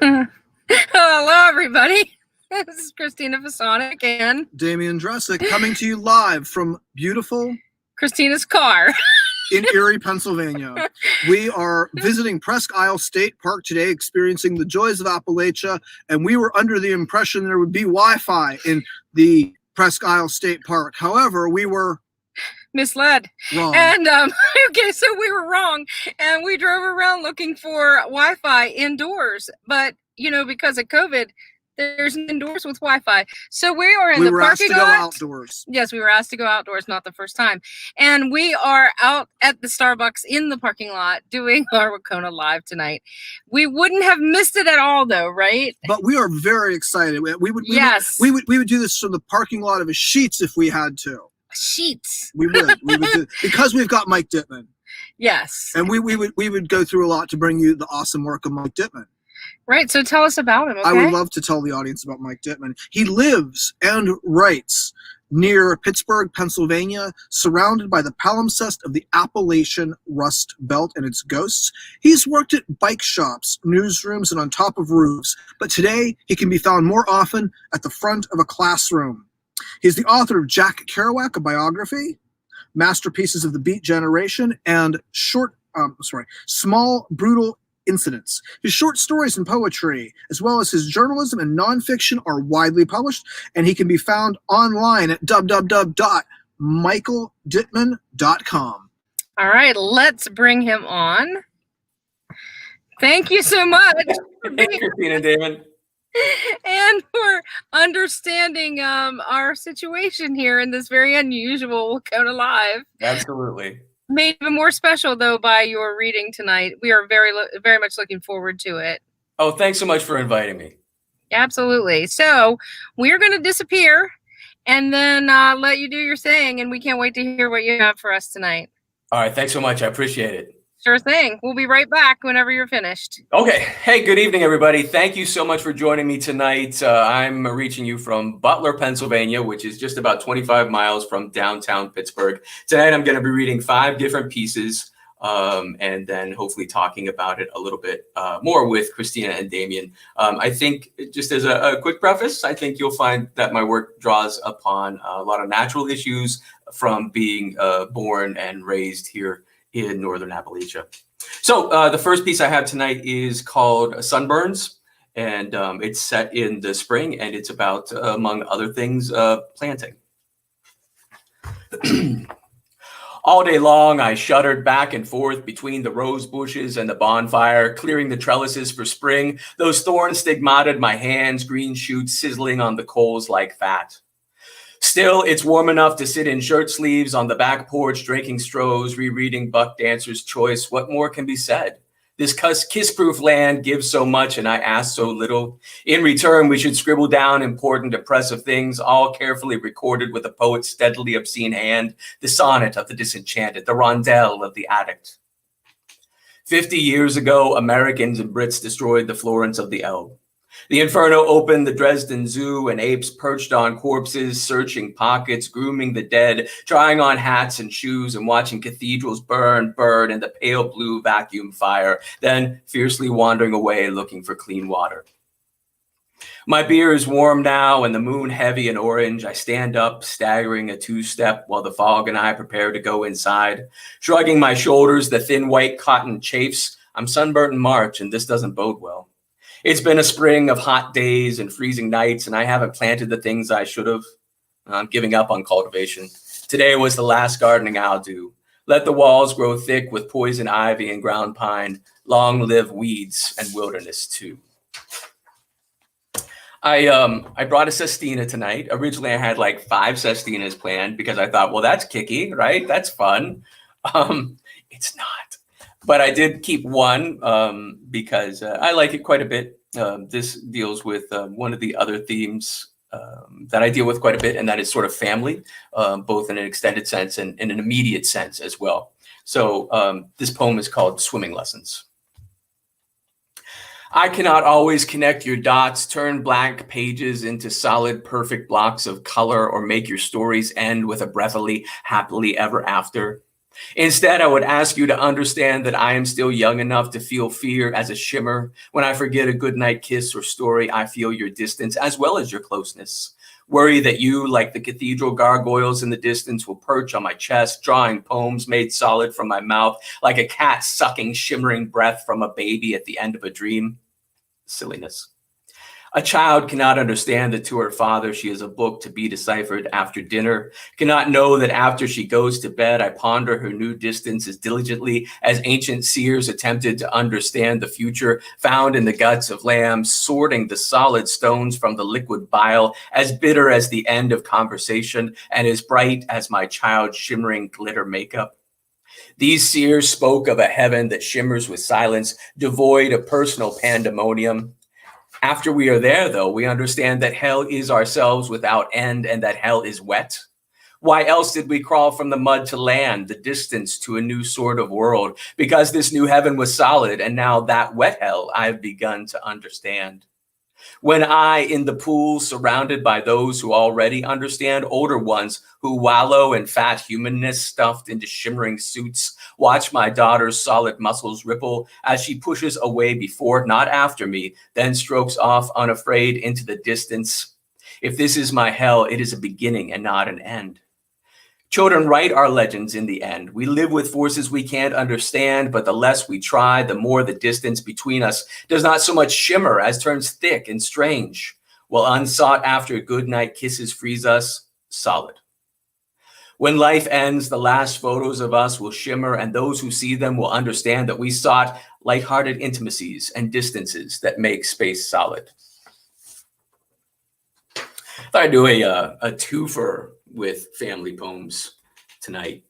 Hello, everybody. This is Christina Fasonic and Damian Dressick coming to you live from beautiful Christina's car. in Erie, Pennsylvania. We are visiting Presque Isle State Park today, experiencing the joys of Appalachia, and we were under the impression there would be Wi-Fi in the Presque Isle State Park. However, we were misled. Wrong. And okay, so we were wrong, and we drove around looking for Wi-Fi indoors, but because of COVID, there's indoors with Wi-Fi. So we are in the parking lot. We were asked to go outdoors. Yes, we were asked to go outdoors, not the first time. And we are out at the Starbucks in the parking lot doing our WCONA Live tonight. We wouldn't have missed it at all, though, right? But we are very excited. We would do this from the parking lot of a Sheetz if we had to. Sheetz. We would do, because we've got Mike Dittman. Yes. And we would go through a lot to bring you the awesome work of Mike Dittman. Right, so tell us about him, okay? I would love to tell the audience about Mike Dittman. He lives and writes near Pittsburgh, Pennsylvania, surrounded by the palimpsest of the Appalachian Rust Belt and its ghosts. He's worked at bike shops, newsrooms, and on top of roofs, but today he can be found more often at the front of a classroom. He's the author of Jack Kerouac, a biography, Masterpieces of the Beat Generation, and Small Brutal Incidents. His short stories and poetry, as well as his journalism and nonfiction, are widely published, and he can be found online at www.michaeldittman.com. All right, let's bring him on. Thank you so much. Thank you, Christina and Damon. And for understanding our situation here in this very unusual WCONA Live. Absolutely. Made even more special, though, by your reading tonight. We are very much looking forward to it. Oh, thanks so much for inviting me. Absolutely. So we're going to disappear and then let you do your thing, and we can't wait to hear what you have for us tonight. All right. Thanks so much. I appreciate it. Sure thing. We'll be right back whenever you're finished. Okay. Hey, good evening, everybody. Thank you so much for joining me tonight. I'm reaching you from Butler, Pennsylvania, which is just about 25 miles from downtown Pittsburgh. Tonight, I'm going to be reading 5 different pieces and then hopefully talking about it a little bit more with Christina and Damian. I think just as a quick preface, I think you'll find that my work draws upon a lot of natural issues from being born and raised here in Northern Appalachia. So the first piece I have tonight is called Sunburns, and it's set in the spring, and it's about, among other things, planting. All day long, I shuddered back and forth between the rose bushes and the bonfire, clearing the trellises for spring. Those thorns stigmatted my hands, green shoots sizzling on the coals like fat. Still, it's warm enough to sit in shirt sleeves on the back porch, drinking strohs, rereading Buck Dancer's Choice. What more can be said? This kiss-proof land gives so much, and I ask so little. In return, we should scribble down important, oppressive things, all carefully recorded with a poet's steadily obscene hand, the sonnet of the disenchanted, the rondel of the addict. 50 years ago, Americans and Brits destroyed the Florence of the Elbe. The inferno opened the Dresden Zoo, and apes perched on corpses, searching pockets, grooming the dead, trying on hats and shoes, and watching cathedrals burn in the pale blue vacuum fire, then fiercely wandering away looking for clean water. My beer is warm now, and the moon heavy and orange. I stand up, staggering a 2-step, while the fog and I prepare to go inside. Shrugging my shoulders, the thin white cotton chafes. I'm sunburnt in March, and this doesn't bode well. It's been a spring of hot days and freezing nights, and I haven't planted the things I should have. I'm giving up on cultivation. Today was the last gardening I'll do. Let the walls grow thick with poison ivy and ground pine. Long live weeds and wilderness too. I brought a sestina tonight. Originally, I had like 5 sestinas planned because I thought, well, that's kicky, right? That's fun. It's not. But I did keep one because I like it quite a bit. This deals with one of the other themes that I deal with quite a bit, and that is sort of family, both in an extended sense and in an immediate sense as well. So this poem is called Swimming Lessons. I cannot always connect your dots, turn blank pages into solid, perfect blocks of color, or make your stories end with a breathily, happily ever after. Instead, I would ask you to understand that I am still young enough to feel fear as a shimmer. When I forget a goodnight kiss or story, I feel your distance as well as your closeness. Worry that you, like the cathedral gargoyles in the distance, will perch on my chest, drawing poems made solid from my mouth, like a cat sucking shimmering breath from a baby at the end of a dream. Silliness. A child cannot understand that to her father she is a book to be deciphered after dinner, cannot know that after she goes to bed I ponder her new distance as diligently as ancient seers attempted to understand the future found in the guts of lambs, sorting the solid stones from the liquid bile, as bitter as the end of conversation and as bright as my child's shimmering glitter makeup. These seers spoke of a heaven that shimmers with silence, devoid of personal pandemonium. After we are there, though, we understand that hell is ourselves without end and that hell is wet. Why else did we crawl from the mud to land, the distance to a new sort of world? Because this new heaven was solid, and now that wet hell I've begun to understand. When I, in the pool, surrounded by those who already understand, older ones who wallow in fat humanness stuffed into shimmering suits, watch my daughter's solid muscles ripple as she pushes away before, not after me, then strokes off unafraid into the distance. If this is my hell, it is a beginning and not an end. Children write our legends in the end. We live with forces we can't understand, but the less we try, the more the distance between us does not so much shimmer as turns thick and strange, while unsought after goodnight kisses freeze us solid. When life ends, the last photos of us will shimmer, and those who see them will understand that we sought lighthearted intimacies and distances that make space solid. Thought I'd do a twofer with family poems tonight,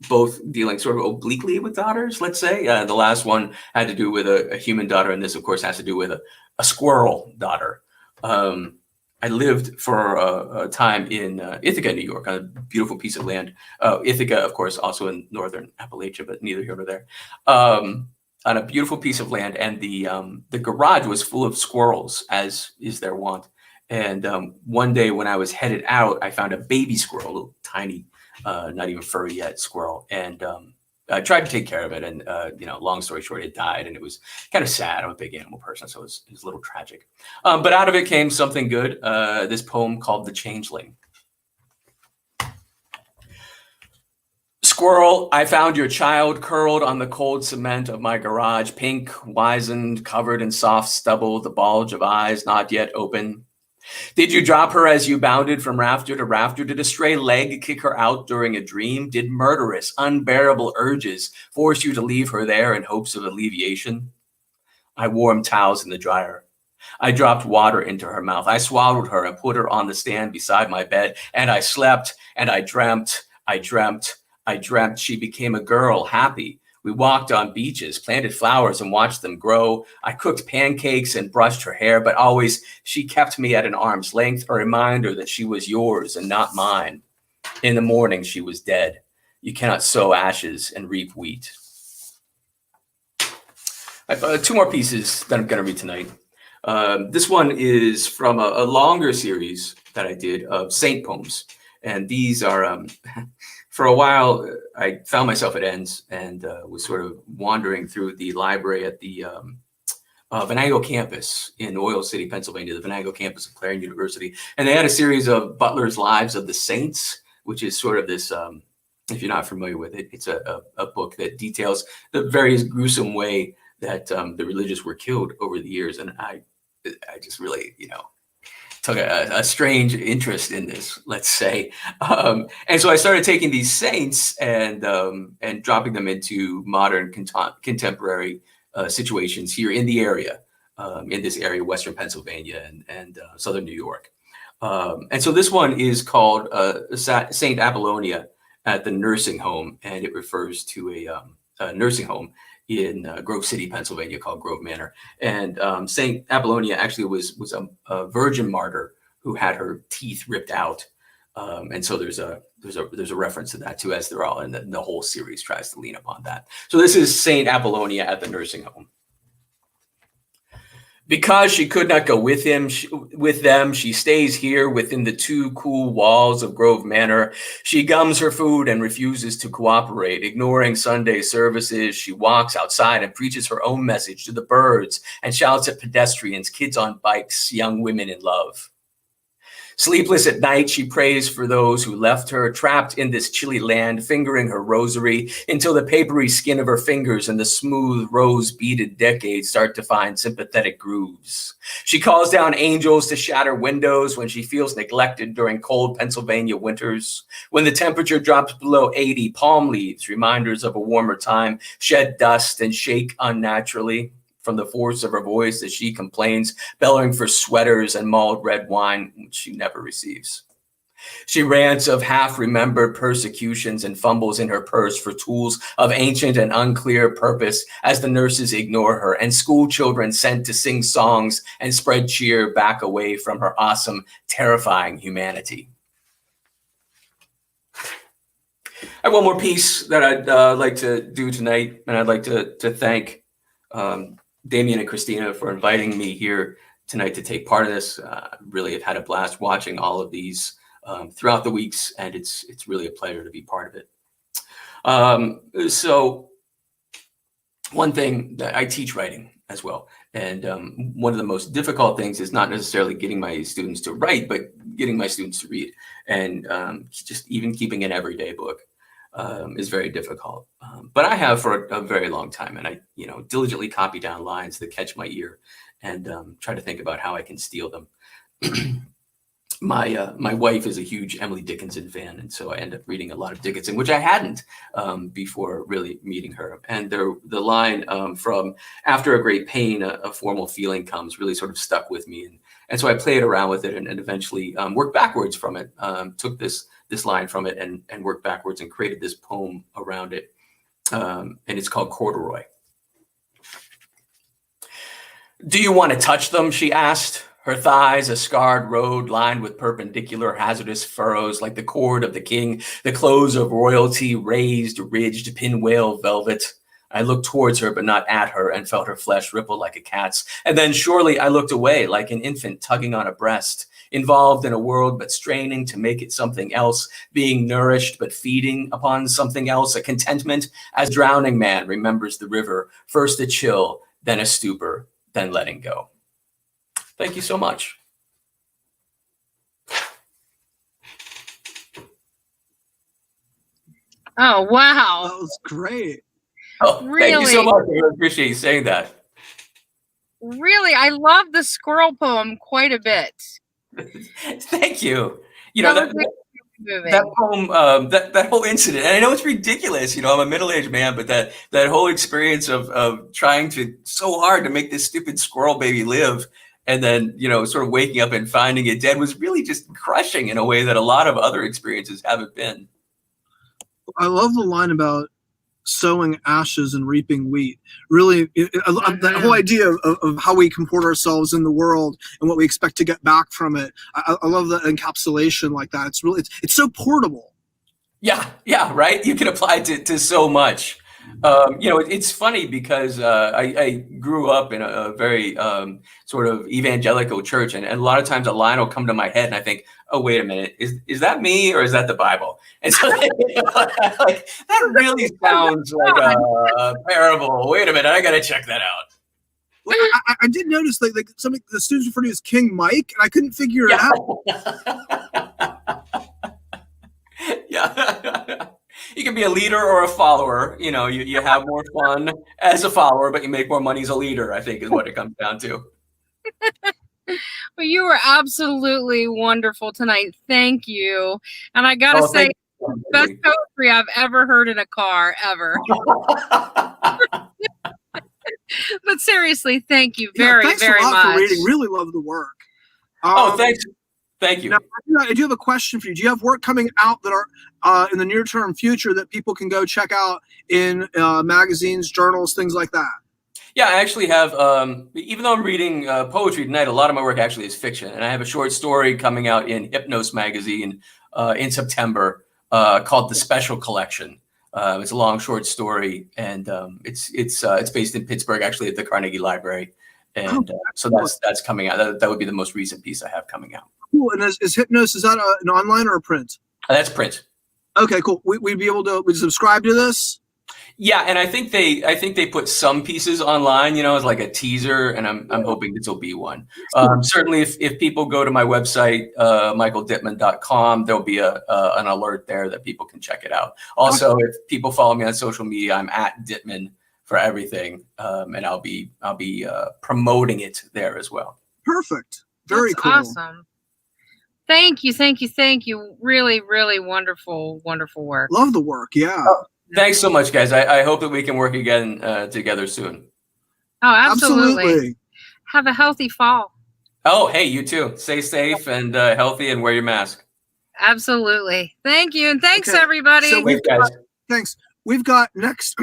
both dealing sort of obliquely with daughters, let's say. The last one had to do with a human daughter, and this, of course, has to do with a squirrel daughter. I lived for a time in Ithaca, New York, on a beautiful piece of land. Ithaca, of course, also in northern Appalachia, but neither here nor there. On a beautiful piece of land, and the garage was full of squirrels, as is their wont. And one day when I was headed out, I found a baby squirrel, a little tiny, not even furry yet squirrel. And I tried to take care of it. And, long story short, it died. And it was kind of sad. I'm a big animal person, so it was a little tragic. But out of it came something good, this poem called The Changeling. Squirrel, I found your child curled on the cold cement of my garage, pink, wizened, covered in soft stubble, the bulge of eyes not yet open. Did you drop her as you bounded from rafter to rafter? Did a stray leg kick her out during a dream? Did murderous, unbearable urges force you to leave her there in hopes of alleviation? I warmed towels in the dryer. I dropped water into her mouth. I swallowed her and put her on the stand beside my bed, and I slept, and I dreamt. She became a girl, happy. We walked on beaches, planted flowers, and watched them grow. I cooked pancakes and brushed her hair, but always she kept me at an arm's length, a reminder that she was yours and not mine. In the morning, she was dead. You cannot sow ashes and reap wheat. I have two more pieces that I'm going to read tonight. This one is from a longer series that I did of saint poems. And these are... For a while, I found myself at ends and was sort of wandering through the library at the Venango campus in Oil City, Pennsylvania, the Venango campus of Clarion University. And they had a series of Butler's Lives of the Saints, which is sort of this, if you're not familiar with it, it's a book that details the various gruesome way that the religious were killed over the years. And I just really, took a strange interest in this, let's say. And so I started taking these saints and dropping them into modern contemporary situations here in the area, in this area, Western Pennsylvania and Southern New York. And so this one is called Saint Abalone at the nursing home, and it refers to a nursing home in Grove City, Pennsylvania, called Grove Manor. And Saint Abalone actually was a virgin martyr who had her teeth ripped out. And so there's a reference to that too, as they're all, and the whole series tries to lean upon that. So this is Saint Abalone at the nursing home. Because she could not go with with them, she stays here within the two cool walls of Grove Manor. She gums her food and refuses to cooperate. Ignoring Sunday services, she walks outside and preaches her own message to the birds and shouts at pedestrians, kids on bikes, young women in love. Sleepless at night, she prays for those who left her, trapped in this chilly land, fingering her rosary until the papery skin of her fingers and the smooth, rose-beaded decades start to find sympathetic grooves. She calls down angels to shatter windows when she feels neglected during cold Pennsylvania winters. When the temperature drops below 80, palm leaves, reminders of a warmer time, shed dust and shake unnaturally from the force of her voice as she complains, bellowing for sweaters and mulled red wine, which she never receives. She rants of half-remembered persecutions and fumbles in her purse for tools of ancient and unclear purpose as the nurses ignore her and school children sent to sing songs and spread cheer back away from her awesome, terrifying humanity. I have one more piece that I'd like to do tonight, and I'd like to thank Damien and Christina for inviting me here tonight to take part of this. Really have had a blast watching all of these throughout the weeks, and it's really a pleasure to be part of it. So one thing that I teach writing as well, and one of the most difficult things is not necessarily getting my students to write, but getting my students to read, and just even keeping an everyday book is very difficult. But I have for a very long time, and I, diligently copy down lines that catch my ear and try to think about how I can steal them. My wife is a huge Emily Dickinson fan, and so I end up reading a lot of Dickinson, which I hadn't before really meeting her. And the line from "After a great pain, a formal feeling comes" really sort of stuck with me, and so I played around with it and eventually worked backwards from it. Took this line from it and worked backwards and created this poem around it. And it's called Corduroy. "Do you want to touch them?" she asked. Her thighs a scarred road lined with perpendicular hazardous furrows like the cord of the king, the clothes of royalty, raised, ridged, pinwheel velvet. I looked towards her, but not at her, and felt her flesh ripple like a cat's. And then surely I looked away like an infant tugging on a breast, involved in a world but straining to make it something else, being nourished but feeding upon something else, a contentment as drowning man remembers the river, first a chill, then a stupor, then letting go. Thank you so much. Oh, wow. That was great. Oh, Really? Thank you so much. I appreciate you saying that. Really, I love the squirrel poem quite a bit. Thank you. That That poem, that whole incident, and I know it's ridiculous, I'm a middle-aged man, but that whole experience of trying to so hard to make this stupid squirrel baby live, and then, sort of waking up and finding it dead was really just crushing in a way that a lot of other experiences haven't been. I love the line about sowing ashes and reaping wheat. Really, that whole idea of how we comport ourselves in the world and what we expect to get back from it. I love the encapsulation like that. It's really, it's so portable. Yeah, right. You can apply it to so much. It's funny because I grew up in a very sort of evangelical church, and a lot of times a line will come to my head, and I think, oh, wait a minute, is that me or is that the Bible? And so like, that really sounds like a parable. Wait a minute, I got to check that out. Like, I did notice like some of the students refer to you as King Mike, and I couldn't figure it out. Yeah. You can be a leader or a follower. You have more fun as a follower, but you make more money as a leader, I think is what it comes down to. Well, you were absolutely wonderful tonight. Thank you. And I got to say, best poetry I've ever heard in a car, ever. But seriously, thank you very, thanks very a lot much. For reading. Really love the work. Thanks. Thank you. Now, I do have a question for you. Do you have work coming out that are in the near-term future that people can go check out in magazines, journals, things like that? Yeah, I actually have, even though I'm reading poetry tonight, a lot of my work actually is fiction. And I have a short story coming out in Hypnos magazine in September called The Special Collection. It's a long, short story, and it's based in Pittsburgh, actually at the Carnegie Library. And so that's coming out. That would be the most recent piece I have coming out. Cool. And is Hypnos, is that an online or a print? That's print. Okay, cool. We'd be able to subscribe to this? Yeah, and I think they put some pieces online, as like a teaser, and I'm hoping this will be one. Certainly, if people go to my website, michaeldittman.com, there'll be an alert there that people can check it out. Also, if people follow me on social media, I'm at Dittman for everything, and I'll be promoting it there as well. Perfect. Very That's cool. Awesome. Thank you. Really, really wonderful work. Love the work. Yeah. Thanks so much, guys. I hope that we can work again together soon. Oh, absolutely. Have a healthy fall. Oh, hey, you too. Stay safe and healthy, and wear your mask. Absolutely. Thank you, and thanks everybody. So thanks. We've got next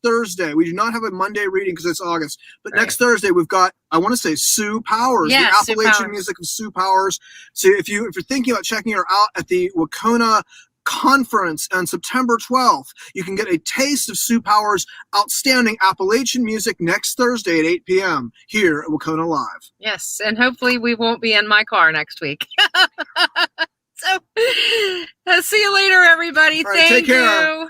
Thursday. We do not have a Monday reading because it's August, but next Thursday we've got, I want to say, Sue Powers, the Appalachian music of Sue Powers. So if you're thinking about checking her out at the WCONA conference on September 12th, you can get a taste of Sue Powers' outstanding Appalachian music next Thursday at 8 p.m. here at WCONA Live. Yes, and hopefully we won't be in my car next week. So, see you later, everybody. All right, Thank take care. you.